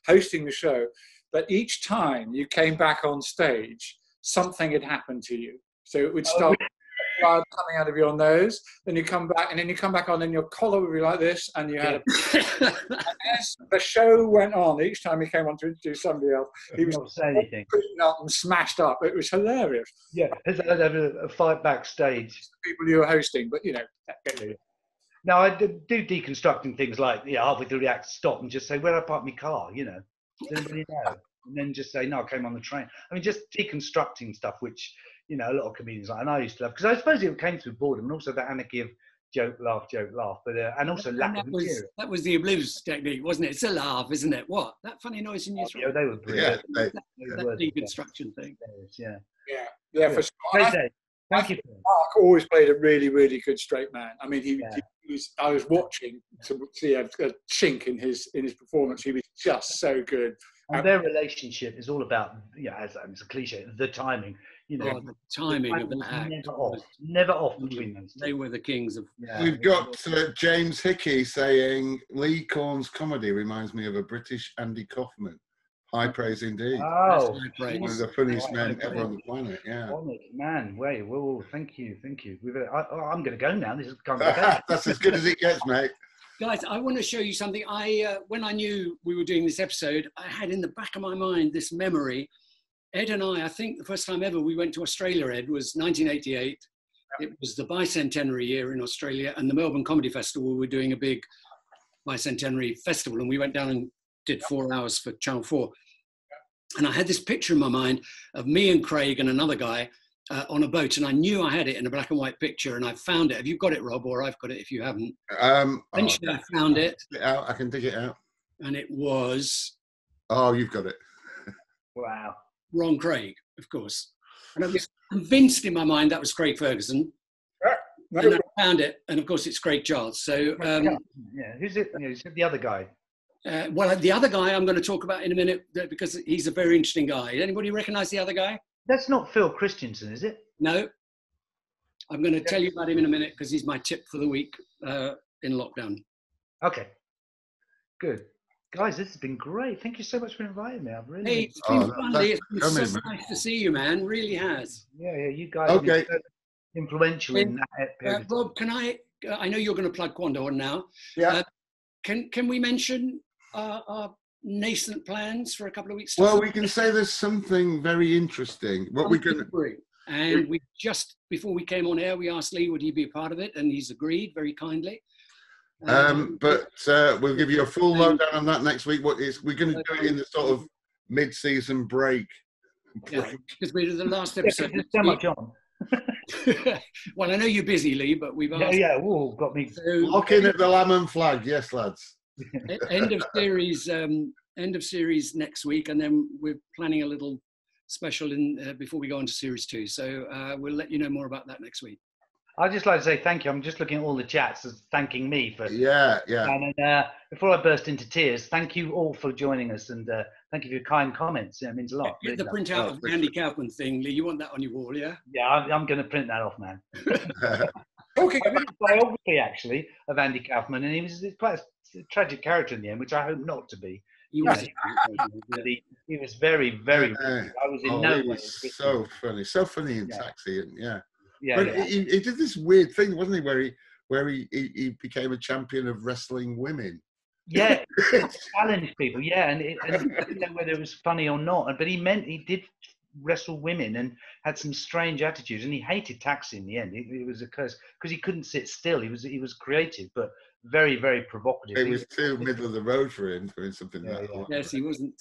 hosting the show, but each time you came back on stage, something had happened to you. So it would start blood coming out of your nose, then you come back, and then you come back on, and your collar would be like this, and you had and as the show went on, each time he came on to introduce somebody else, he was
not saying anything,
up and smashed up. It was hilarious.
Yeah, I'd have a fight backstage.
People you were hosting, but
No, I do deconstructing things like halfway through the act, stop and just say, where I park my car, Does anybody know? And then just say, no, I came on the train. I mean, just deconstructing stuff, which you know, a lot of comedians like, and I used to love, because I suppose it came through boredom and also that anarchy of joke, laugh, but and also lack of material.
That was the blues technique, wasn't it? It's a laugh, isn't it? What? That funny noise in your
Yeah,
throat?
they were brilliant.
Yeah,
That deconstruction thing.
Yeah.
Yeah, for sure. And
Great
I
day. Thank you.
Mark always played a really, really good straight man. I mean, he was. I was watching to see a chink in his performance. He was just so good.
And their relationship is all about, as it's a cliche, the timing. You know,
the timing of the act.
Never off between those two.
They were the kings of.
Yeah.
We've got James Hickey saying Lee Corn's comedy reminds me of a British Andy Kaufman. High praise indeed.
Oh,
Praise.
One of the funniest men ever on the planet. Yeah.
Man, wait, whoa, thank you. I'm going to go now. This is kind of
That's as good as it gets, mate.
Guys, I want to show you something. When I knew we were doing this episode, I had in the back of my mind this memory. Ed and I think the first time ever we went to Australia, Ed, was 1988. It was the bicentenary year in Australia, and the Melbourne Comedy Festival were doing a big bicentenary festival, and we went down and did 4 hours for Channel 4. And I had this picture in my mind of me and Craig and another guy on a boat, and I knew I had it in a black and white picture, and I found it. Have you got it, Rob, or I've got it if you haven't? Eventually I found it.
I can dig it out.
And it was...
Oh, you've got it.
Wow.
Ron Craig, of course. And I was convinced in my mind that was Craig Ferguson. And I found it, and of course it's Craig Charles. So
who's it? Who's the other guy?
Well, the other guy I'm going to talk about in a minute because he's a very interesting guy. Anybody recognise the other guy?
That's not Phil Christensen, is it?
No. I'm going to tell you about him in a minute because he's my tip for the week in lockdown.
Okay. Good. Guys, this has been great. Thank you so much for inviting me. I've really...
Hey, it's been fun. It's been so nice to see you, man. Really has.
Yeah, you guys have been so influential in that period.
Rob, can I know you're going to plug Quandahorn now.
Yeah.
Can we mention our nascent plans for a couple of weeks?
Well, we can say there's something very interesting. What we're going to...
And we just, before we came on air, we asked Lee, would he be a part of it? And he's agreed very kindly.
But we'll give you a full lowdown on that next week. We're going to do it in the sort of mid-season break.
Yeah, because we did the last episode.
There's so much on.
Well, I know you're busy, Lee, but we've asked.
Got me.
So,
lock in at the Lamb and Flag, yes, lads.
End of series next week, and then we're planning a little special before we go on to series 2. So we'll let you know more about that next week.
I'd just like to say thank you. I'm just looking at all the chats as thanking me for...
Yeah.
And before I burst into tears, thank you all for joining us, and thank you for your kind comments. It means a lot.
Get the printout of the Andy Kaufman thing, Lee. You want that on your wall, yeah?
Yeah, I'm going to print that off, man. Okay, I read a biography, actually, of Andy Kaufman, and he was quite a tragic character in the end, which I hope not to be. He was very, very... I was in no way...
So funny in Taxi, and he did this weird thing, wasn't he, where he became a champion of wrestling women.
Yeah, challenged people. Yeah, and I didn't know whether it was funny or not. But he did wrestle women and had some strange attitudes, and he hated Taxi in the end. It was a curse because he couldn't sit still. He was creative, but very, very provocative.
It was too middle of the road for him doing something like that.
Yes, he wasn't.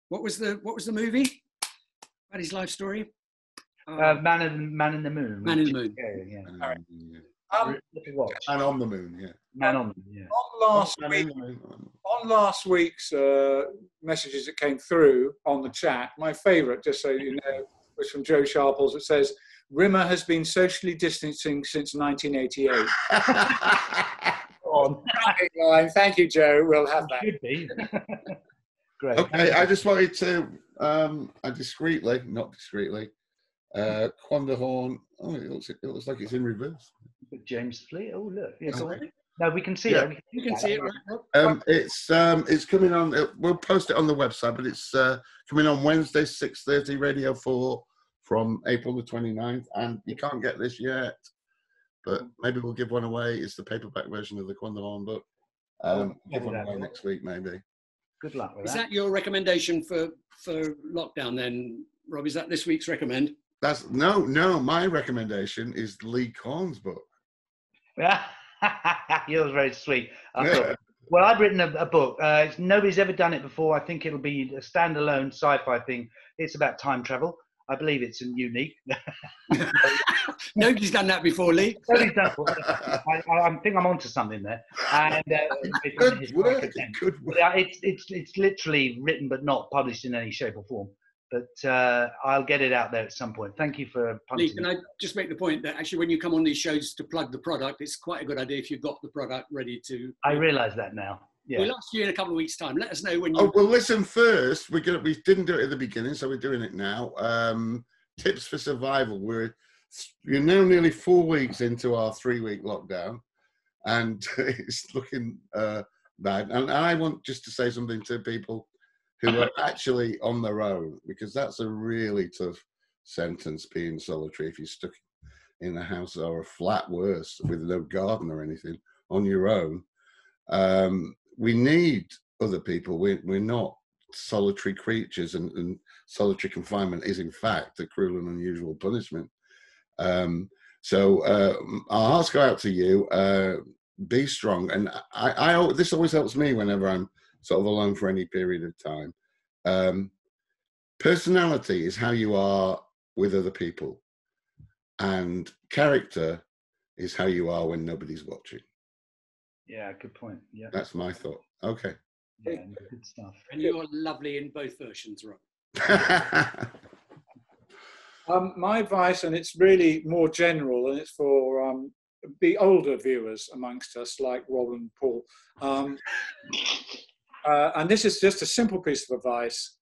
What was the movie about his life story?
Man in the Moon.
Man in the Moon.
Yeah.
All right.
And on the moon, yeah.
Man on the Moon, yeah.
On last week's messages that came through on the chat, my favourite, just so you know, was from Joe Sharples. It says, Rimmer has been socially distancing since 1988. Thank you, Joe. We'll have that.
Should be. Great.
Okay, I just wanted to, not discreetly, Quandahorn. Oh, it looks like it's in reverse.
James Fleet. Oh, look. Yeah, no, we can see it.
You can see it, right?
It's coming on. We'll post it on the website, but it's coming on Wednesday, 6:30, Radio 4 from April the 29th. And you can't get this yet, but maybe we'll give one away. It's the paperback version of the Quandahorn book. Give one away next week, maybe.
Good luck with that.
Is that your recommendation for lockdown then, Rob? Is that this week's recommend?
That's no. My recommendation is Lee Corn's book.
Yours very sweet. Well, I've written a book. Nobody's ever done it before. I think it'll be a standalone sci-fi thing. It's about time travel. I believe it's unique.
Nobody's done that before, Lee.
Nobody's done it. I think I'm onto something there. And it's on the historic attempt. It's literally written but not published in any shape or form. But I'll get it out there at some point. Thank you for punting.
Lee, can I just make the point that actually when you come on these shows to plug the product, it's quite a good idea if you've got the product ready to...
I realise that now. Yeah.
We'll ask you in a couple of weeks' time. Let us know when you...
Oh, well, listen, first, we didn't do it at the beginning, so we're doing it now. Tips for survival. We're now nearly 4 weeks into our 3-week lockdown, and it's looking bad. And I want just to say something to people who are actually on their own, because that's a really tough sentence, being solitary if you're stuck in a house or a flat, worse, with no garden or anything, on your own. We need other people. We're not solitary creatures, and solitary confinement is in fact a cruel and unusual punishment. So our hearts go out to you. Be strong. And I this always helps me whenever I'm sort of alone for any period of time. Personality is how you are with other people, and character is how you are when nobody's watching.
Yeah, good point. Yeah,
that's my thought. Okay.
Yeah, good stuff.
And you're lovely in both versions, Rob.
My advice, and it's really more general, and it's for the older viewers amongst us, like Rob and Paul. And this is just a simple piece of advice,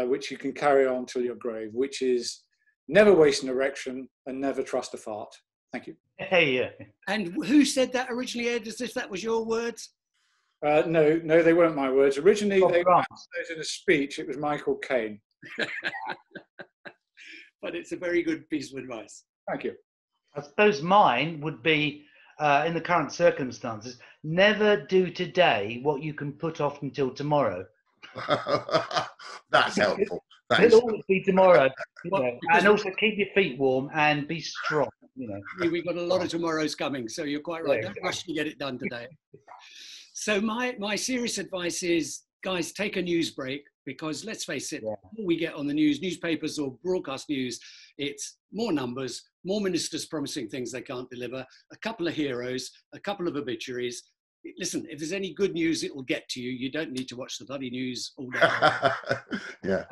which you can carry on till your grave, which is never waste an erection and never trust a fart. Thank you.
Hey, yeah.
And who said that originally, Ed? As if that was your words?
No, they weren't my words. Originally, they were in a speech. It was Michael Caine.
But it's a very good piece of advice.
Thank you.
I suppose mine would be, in the current circumstances, never do today what you can put off until tomorrow.
That's helpful.
It'll always be tomorrow. And also keep your feet warm and be strong.
We've got a lot of tomorrows coming, so you're quite right. Don't rush to get it done today. So my serious advice is, guys, take a news break, because let's face it, before we get on the news, newspapers or broadcast news, it's more numbers, more ministers promising things they can't deliver, a couple of heroes, a couple of obituaries. Listen, if there's any good news, it will get to you. You don't need to watch the bloody news all day.
Yeah.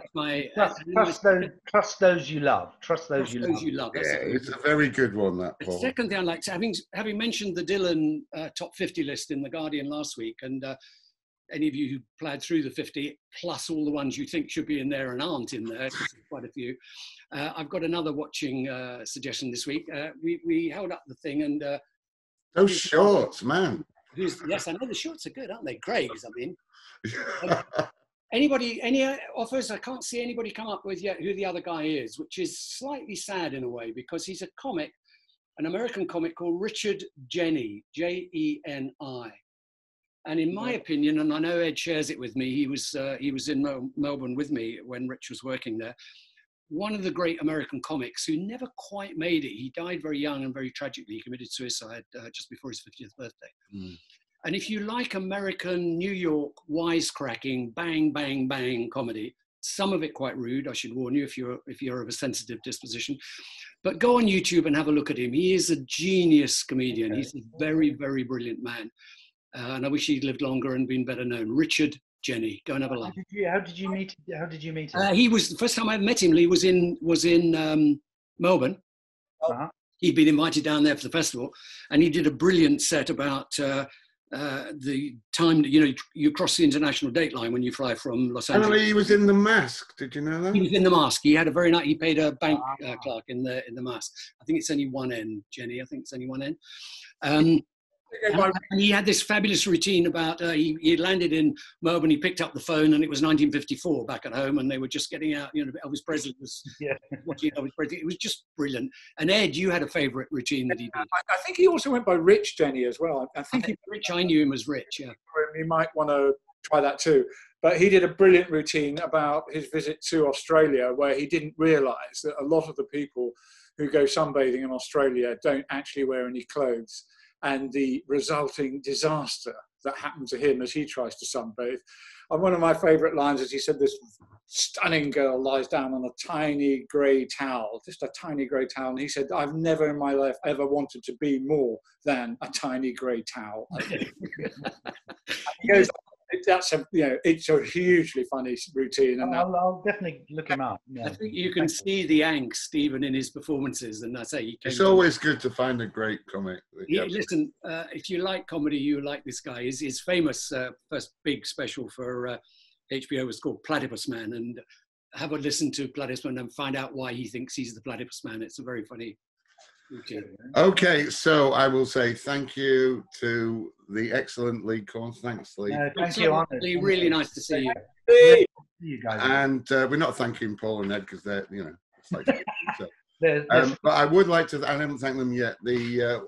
Trust those you love. Trust those you love.
Yeah, it's a very good one, that, Paul.
The second thing I'd like to, having mentioned the Dylan top 50 list in The Guardian last week, and any of you who ploughed through the 50, plus all the ones you think should be in there and aren't in there, quite a few, I've got another watching suggestion this week. We held up the thing, and...
those shorts, man.
Yes, I know the shorts are good, aren't they? Greg's, I mean. Any offers? I can't see anybody come up with yet who the other guy is, which is slightly sad in a way, because he's a comic, an American comic called Richard Jeni, Jeni. And in my opinion, and I know Ed shares it with me, he was in Melbourne with me when Rich was working there. One of the great American comics who never quite made it. He died very young and very tragically. He committed suicide just before his 50th birthday. Mm. And if you like American, New York, wisecracking, bang, bang, bang comedy, some of it quite rude, I should warn you if you're of a sensitive disposition, but go on YouTube and have a look at him. He is a genius comedian. He's a very, very brilliant man. And I wish he'd lived longer and been better known. Richard Jeni, go and have a laugh.
How did you meet him?
He was, the first time I met him, Lee, was in Melbourne.
Uh-huh.
He'd been invited down there for the festival, and he did a brilliant set about the time that you cross the international date line when you fly from Los Angeles.
Apparently he was in The Mask. Did you know that?
He was in The Mask. He had a very nice. He paid a bank clerk in the Mask. I think it's only one end, Jenny. I think it's only one end. And he had this fabulous routine about he landed in Melbourne, he picked up the phone, and it was 1954 back at home, and they were just getting out, Elvis Presley was watching Elvis Presley. It was just brilliant. And Ed, you had a favourite routine that he did.
I think he also went by Rich Jeni as well. I think
Rich, I knew him as Rich, yeah.
You might want to try that too. But he did a brilliant routine about his visit to Australia, where he didn't realise that a lot of the people who go sunbathing in Australia don't actually wear any clothes, and the resulting disaster that happen to him as he tries to sunbathe. And one of my favourite lines is he said, this stunning girl lies down on a tiny grey towel, just a tiny grey towel. And he said, I've never in my life ever wanted to be more than a tiny grey towel. He goes, that's a, you know, it's a hugely funny routine. And
I'll definitely look him up. Yeah.
I think you can see the angst even in his performances, and I say
it's always good to find a great comic.
Listen, if you like comedy, you like this guy. His famous first big special for HBO was called Platypus Man, and have a listen to Platypus Man and find out why he thinks he's the Platypus Man. It's a very funny routine.
Okay, so I will say thank you to the excellent Lee Corn. Thanks, Lee.
Thank you, Arnold.
Really nice to see you.
Hey!
You guys.
And we're not thanking Paul and Ed because they're, you know, it's like, so. But I would like to, I haven't thanked them yet,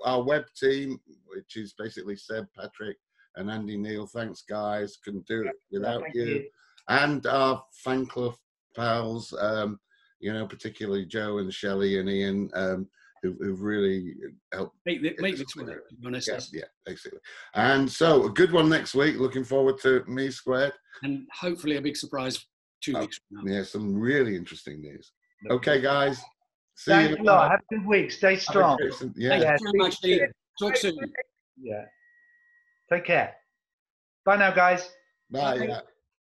our web team, which is basically Seb, Patrick, and Andy Neal. Thanks, guys. Couldn't do it without you. And our fan club pals, you know, particularly Joe and Shelley and Ian, who've really helped
make this work, to be honest.
Yeah, basically. And so a good one next week. Looking forward to Me Squared.
And hopefully a big surprise 2 weeks from now.
Yeah, some really interesting news. Okay, guys. See
Thanks
you.
a lot. Have a good week. Stay strong.
Yeah.
Thank you very much, Steve. Talk soon.
Yeah. Take care. Bye now, guys.
Bye. Yeah.